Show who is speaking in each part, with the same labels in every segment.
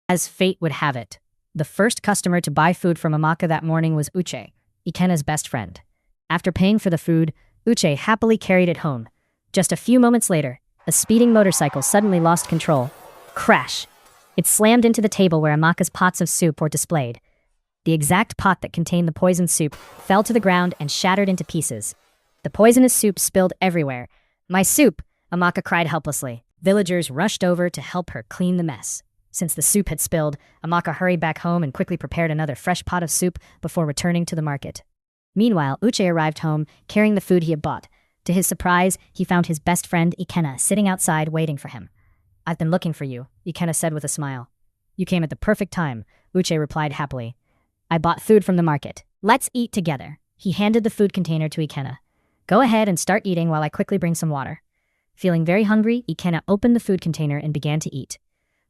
Speaker 1: As fate would have it, the first customer to buy food from Amaka that morning was Uche, Ikena's best friend. After paying for the food, Uche happily carried it home. Just a few moments later, a speeding motorcycle suddenly lost control. Crash! It slammed into the table where Amaka's pots of soup were displayed. The exact pot that contained the poisoned soup fell to the ground and shattered into pieces. The poisonous soup spilled everywhere. "My soup!" Amaka cried helplessly. Villagers rushed over to help her clean the mess. Since the soup had spilled, Amaka hurried back home and quickly prepared another fresh pot of soup before returning to the market. Meanwhile, Uche arrived home, carrying the food he had bought. To his surprise, he found his best friend, Ikena, sitting outside waiting for him. "I've been looking for you," Ikena said with a smile. "You came at the perfect time," Uche replied happily. "I bought food from the market. Let's eat together." He handed the food container to Ikena. "Go ahead and start eating while I quickly bring some water." Feeling very hungry, Ikena opened the food container and began to eat.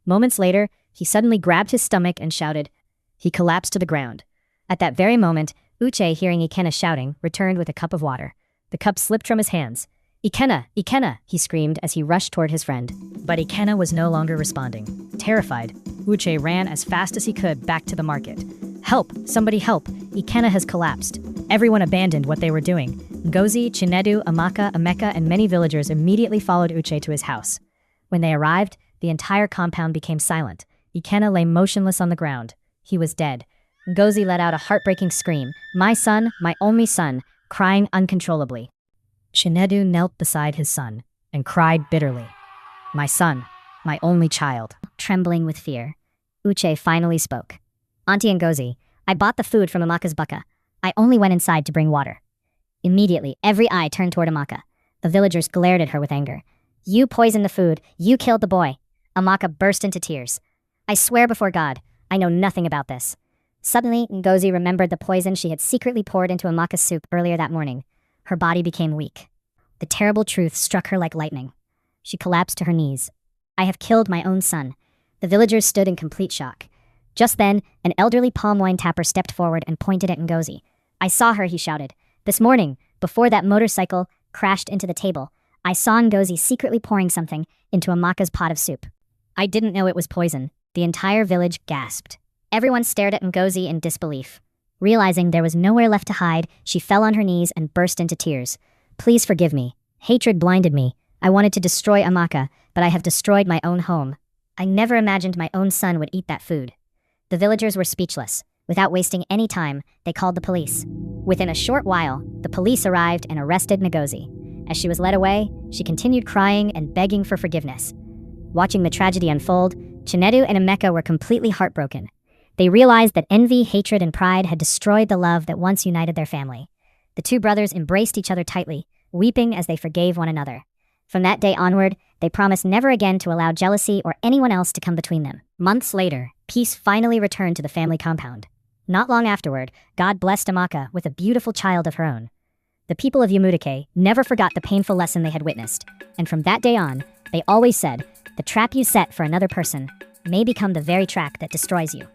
Speaker 1: Moments later, he suddenly grabbed his stomach and shouted. He collapsed to the ground. At that very moment, Uche, hearing Ikena shouting, returned with a cup of water. The cup slipped from his hands. "Ikena! Ikena!" he screamed as he rushed toward his friend. But Ikena was no longer responding. Terrified, Uche ran as fast as he could back to the market. "Help! Somebody help! Ikena has collapsed." Everyone abandoned what they were doing. Ngozi, Chinedu, Amaka, Emeka, and many villagers immediately followed Uche to his house. When they arrived, the entire compound became silent. Ikena lay motionless on the ground. He was dead. Ngozi let out a heartbreaking scream, "My son, my only son," crying uncontrollably. Chinedu knelt beside his son and cried bitterly. "My son, my only child."
Speaker 2: Trembling with fear, Uche finally spoke. "Auntie Ngozi, I bought the food from Amaka's buka. I only went inside to bring water." Immediately, every eye turned toward Amaka. The villagers glared at her with anger. "You poisoned the food. You killed the boy." Amaka burst into tears. "I swear before God, I know nothing about this." Suddenly, Ngozi remembered the poison she had secretly poured into Amaka's soup earlier that morning. Her body became weak. The terrible truth struck her like lightning. She collapsed to her knees. "I have killed my own son." The villagers stood in complete shock. Just then, an elderly palm wine tapper stepped forward and pointed at Ngozi. "I saw her," he shouted. "This morning, before that motorcycle crashed into the table, I saw Ngozi secretly pouring something into Amaka's pot of soup. I didn't know it was poison." The entire village gasped. Everyone stared at Ngozi in disbelief. Realizing there was nowhere left to hide, she fell on her knees and burst into tears. "Please forgive me. Hatred blinded me. I wanted to destroy Amaka, but I have destroyed my own home. I never imagined my own son would eat that food." The villagers were speechless. Without wasting any time, they called the police. Within a short while, the police arrived and arrested Ngozi. As she was led away, she continued crying and begging for forgiveness. Watching the tragedy unfold, Chinedu and Emeka were completely heartbroken. They realized that envy, hatred, and pride had destroyed the love that once united their family. The two brothers embraced each other tightly, weeping as they forgave one another. From that day onward, they promised never again to allow jealousy or anyone else to come between them. Months later, peace finally returned to the family compound. Not long afterward, God blessed Amaka with a beautiful child of her own. The people of Yamudake never forgot the painful lesson they had witnessed, and from that day on, they always said, "The trap you set for another person may become the very trap that destroys you."